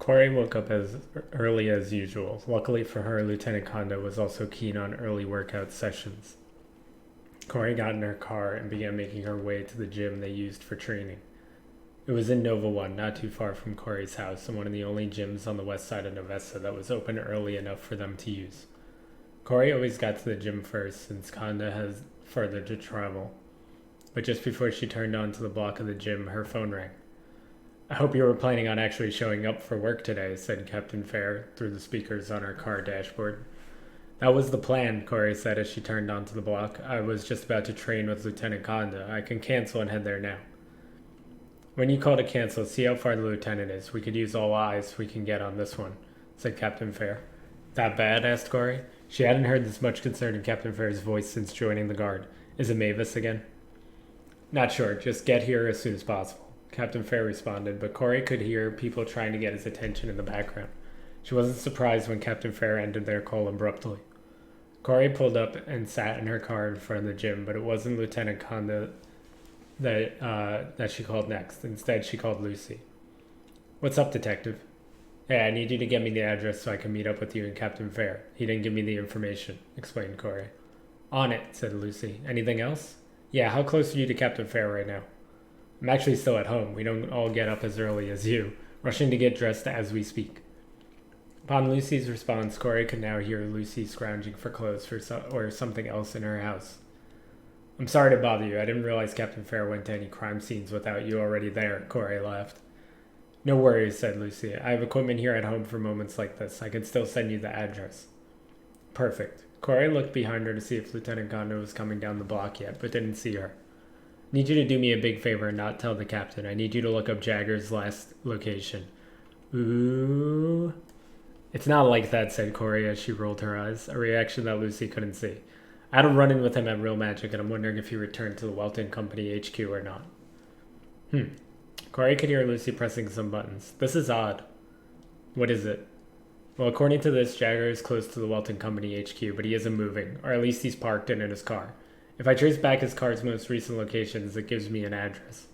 Corey woke up as early as usual. Luckily for her, Lieutenant Kondo was also keen on early workout sessions. Corey got in her car and began making her way to the gym they used for training. It was in Nova 1, not too far from Corey's house, and one of the only gyms on the west side of Novesta that was open early enough for them to use. Corey always got to the gym first, since Kondo has further to travel. But just before she turned onto the block of the gym, her phone rang. "I hope you were planning on actually showing up for work today," said Captain Fair through the speakers on her car dashboard. "That was the plan," Corey said as she turned onto the block. "I was just about to train with Lieutenant Kondo. I can cancel and head there now." "When you call to cancel, see how far the lieutenant is. We could use all eyes we can get on this one," said Captain Fair. "That bad?" asked Corey. She hadn't heard this much concern in Captain Fair's voice since joining the guard. "Is it Mavis again?" "Not sure. Just get here as soon as possible," Captain Fair responded, but Corey could hear people trying to get his attention in the background. She wasn't surprised when Captain Fair ended their call abruptly. Corey pulled up and sat in her car in front of the gym, but it wasn't Lieutenant Kondo that she called next. Instead, she called Lucy. "What's up, Detective?" "Hey, I need you to get me the address so I can meet up with you and Captain Fair. He didn't give me the information," explained Corey. "On it," said Lucy. "Anything else?" "Yeah, how close are you to Captain Fair right now?" "I'm actually still at home. We don't all get up as early as you, rushing to get dressed as we speak." Upon Lucy's response, Corey could now hear Lucy scrounging for clothes or something else in her house. "I'm sorry to bother you. I didn't realize Captain Fair went to any crime scenes without you already there," Corey laughed. "No worries," said Lucy. "I have equipment here at home for moments like this. I can still send you the address." "Perfect." Corey looked behind her to see if Lieutenant Kondo was coming down the block yet, but didn't see her. "Need you to do me a big favor and not tell the captain. I need you to look up Jagger's last location." "Ooh." "It's not like that," said Corey as she rolled her eyes, a reaction that Lucy couldn't see. "I had a run-in with him at Real Magic, and I'm wondering if he returned to the Welton Company HQ or not." Corey could hear Lucy pressing some buttons. "This is odd." "What is it?" "Well, according to this, Jagger is close to the Welton Company HQ, but he isn't moving, or at least he's parked in his car. If I trace back his car's most recent locations, it gives me an address."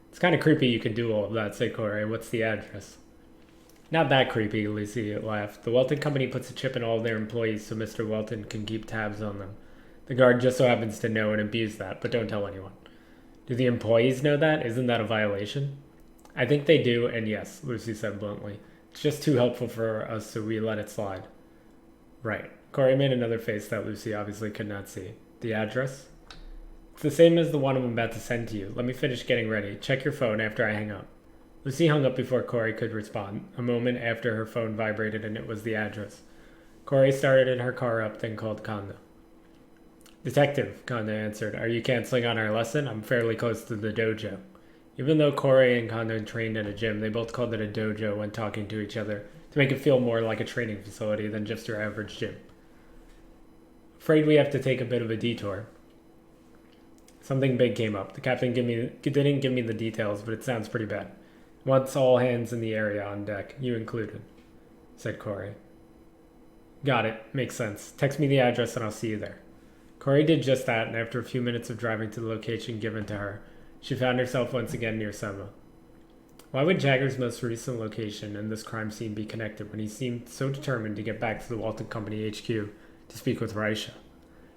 "It's kind of creepy you can do all of that," said Corey. "What's the address?" "Not that creepy," Lucy laughed. "The Welton Company puts a chip in all of their employees so Mr. Welton can keep tabs on them. The guard just so happens to know and abuse that, but don't tell anyone." "Do the employees know that? Isn't that a violation?" "I think they do, and yes," Lucy said bluntly. "It's just too helpful for us, so we let it slide." "Right." Corey made another face that Lucy obviously could not see. "The address?" "It's the same as the one I'm about to send to you. Let me finish getting ready. Check your phone after I hang up." Lucy hung up before Corey could respond. A moment after, her phone vibrated and it was the address. Corey started her car up, then called Kondo. "Detective," Kondo answered. "Are you canceling on our lesson? I'm fairly close to the dojo." Even though Corey and Kondo trained at a gym, they both called it a dojo when talking to each other to make it feel more like a training facility than just your average gym. "Afraid we have to take a bit of a detour. Something big came up. The captain didn't give me the details, but it sounds pretty bad. Wants all hands in the area on deck, you included," said Corey. "Got it. Makes sense. Text me the address and I'll see you there." Corey did just that, and after a few minutes of driving to the location given to her, she found herself once again near Ceva. Why would Jagger's most recent location and this crime scene be connected when he seemed so determined to get back to the Walton Company HQ to speak with Raisha?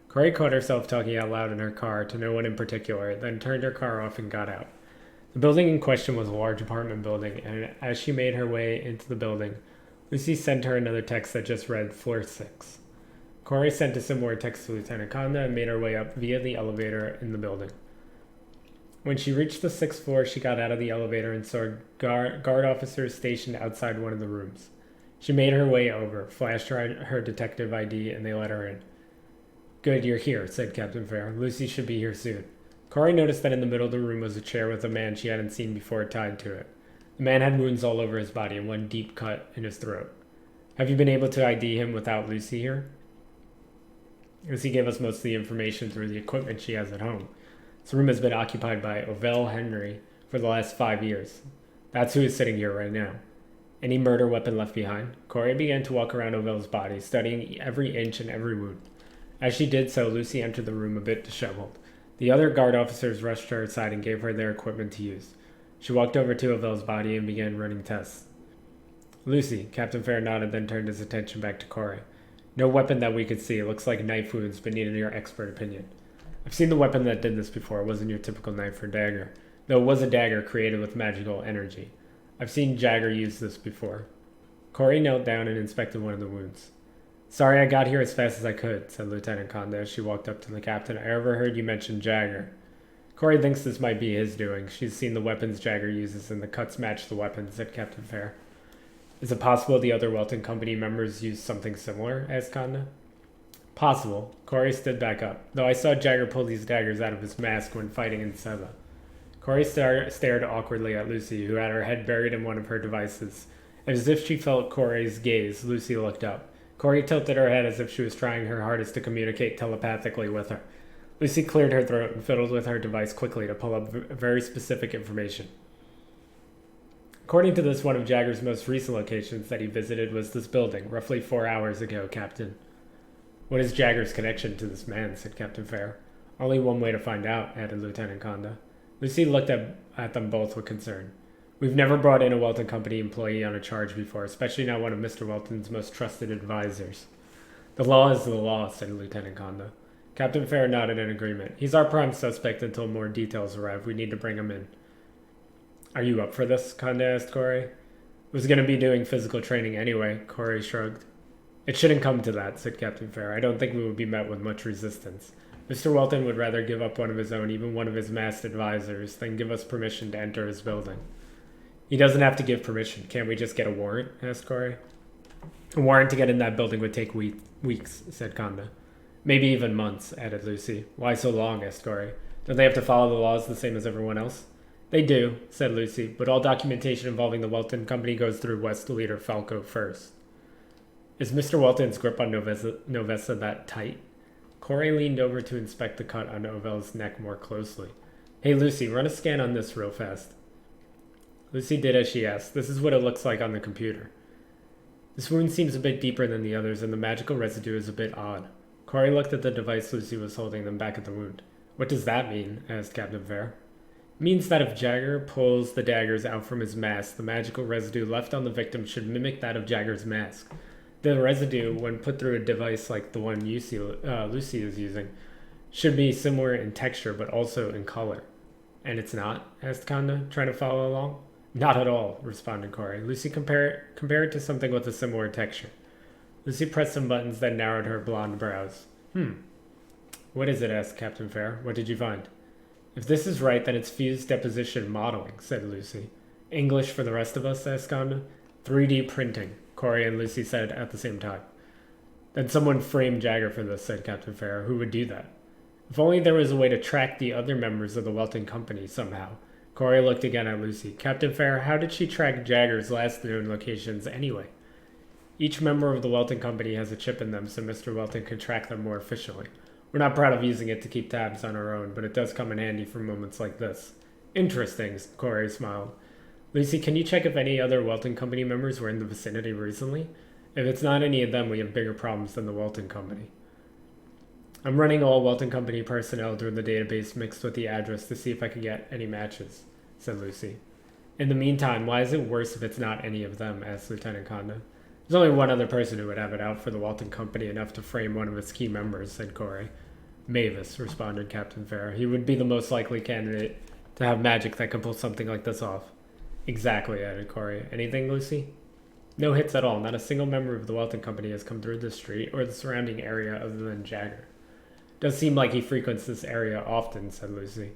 Corey caught herself talking out loud in her car to no one in particular, then turned her car off and got out. The building in question was a large apartment building, and as she made her way into the building, Lucy sent her another text that just read floor 6. Corey sent a similar text to Lieutenant Kondo and made her way up via the elevator in the building. When she reached the 6th floor, she got out of the elevator and saw guard officers stationed outside one of the rooms. She made her way over, flashed her detective ID, and they let her in. "Good, you're here," said Captain Fair. "Lucy should be here soon." Corey noticed that in the middle of the room was a chair with a man she hadn't seen before tied to it. The man had wounds all over his body and one deep cut in his throat. "Have you been able to ID him without Lucy here?" "Lucy gave us most of the information through the equipment she has at home. This room has been occupied by Ovell Henry for the last 5 years. That's who is sitting here right now." "Any murder weapon left behind?" Corey began to walk around Ovell's body, studying every inch and every wound. As she did so, Lucy entered the room a bit disheveled. The other guard officers rushed to her side and gave her their equipment to use. She walked over to Ovell's body and began running tests. Lucy, Captain Fair nodded, then turned his attention back to Corey. No weapon that we could see. It looks like knife wounds, but needed your expert opinion. I've seen the weapon that did this before. It wasn't your typical knife or dagger, though it was a dagger created with magical energy. I've seen Jagger use this before. Corey knelt down and inspected one of the wounds. Sorry I got here as fast as I could, said Lieutenant Conda as she walked up to the captain. I overheard you mention Jagger. Corey thinks this might be his doing. She's seen the weapons Jagger uses and the cuts match the weapons, said Captain Fair. Is it possible the other Welton Company members used something similar? Asked Conda. Possible. Corey stood back up, though I saw Jagger pull these daggers out of his mask when fighting in Ceva. Corey stared awkwardly at Lucy, who had her head buried in one of her devices. As if she felt Corey's gaze, Lucy looked up. Corey tilted her head as if she was trying her hardest to communicate telepathically with her. Lucy cleared her throat and fiddled with her device quickly to pull up very specific information. According to this, one of Jagger's most recent locations that he visited was this building, roughly 4 hours ago, Captain. What is Jagger's connection to this man? Said Captain Fair. Only one way to find out, added Lieutenant Conda. Lucy looked at them both with concern. We've never brought in a Welton Company employee on a charge before, especially not one of Mr. Welton's most trusted advisors. The law is the law, said Lieutenant Conda. Captain Fair nodded in agreement. He's our prime suspect until more details arrive. We need to bring him in. Are you up for this? Conda asked Corey. Was going to be doing physical training anyway, Corey shrugged. It shouldn't come to that, said Captain Fair. I don't think we would be met with much resistance. Mr. Welton would rather give up one of his own, even one of his masked advisors, than give us permission to enter his building. He doesn't have to give permission. Can't we just get a warrant? Asked Corey. A warrant to get in that building would take weeks, said Conda. Maybe even months, added Lucy. Why so long? Asked Corey. Don't they have to follow the laws the same as everyone else? They do, said Lucy, but all documentation involving the Welton Company goes through West Leader Falco first. Is Mr. Welton's grip on Novessa that tight? Corey leaned over to inspect the cut on Ovel's neck more closely. Hey, Lucy, run a scan on this real fast. Lucy did as she asked. This is what it looks like on the computer. This wound seems a bit deeper than the others, and the magical residue is a bit odd. Corey looked at the device Lucy was holding, then back at the wound. What does that mean? Asked Captain Fair. It means that if Jagger pulls the daggers out from his mask, the magical residue left on the victim should mimic that of Jagger's mask. The residue, when put through a device like the one Lucy is using, should be similar in texture, but also in color. And it's not? Asked Conda, trying to follow along. Not at all, responded Corey. Lucy, compare it to something with a similar texture. Lucy pressed some buttons that narrowed her blonde brows. What is it? Asked Captain Fair. What did you find? If this is right, then it's fused deposition modeling, said Lucy. English for the rest of us? Asked Conda. 3D printing, Corey and Lucy said at the same time. Then someone framed Jagger for this, said Captain Fair. Who would do that? If only there was a way to track the other members of the Welton Company somehow. Corey looked again at Lucy. Captain Fair, how did she track Jagger's last known locations anyway? Each member of the Welton Company has a chip in them, so Mr. Welton can track them more efficiently. We're not proud of using it to keep tabs on our own, but it does come in handy for moments like this. Interesting, Corey smiled. Lucy, can you check if any other Welton Company members were in the vicinity recently? If it's not any of them, we have bigger problems than the Welton Company. I'm running all Welton Company personnel through the database mixed with the address to see if I can get any matches, said Lucy. In the meantime, why is it worse if it's not any of them? Asked Lieutenant Conda. There's only one other person who would have it out for the Welton Company enough to frame one of its key members, said Corey. Mavis, responded Captain Fair. He would be the most likely candidate to have magic that can pull something like this off. Exactly, added Corey. Anything, Lucy? No hits at all. Not a single member of the Welton Company has come through this street or the surrounding area other than Jagger. Does seem like he frequents this area often, said Lucy.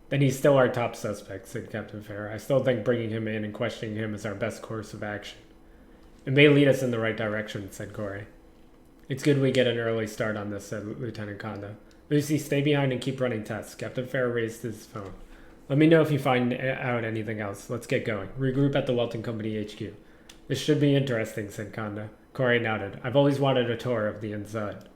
Then he's still our top suspect, said Captain Fair. I still think bringing him in and questioning him is our best course of action. It may lead us in the right direction, said Corey. It's good we get an early start on this, said Lieutenant Conda. Lucy, stay behind and keep running tests. Captain Fair raised his phone. Let me know if you find out anything else. Let's get going. Regroup at the Welton Company HQ. This should be interesting, said Conda. Corey nodded. I've always wanted a tour of the inside.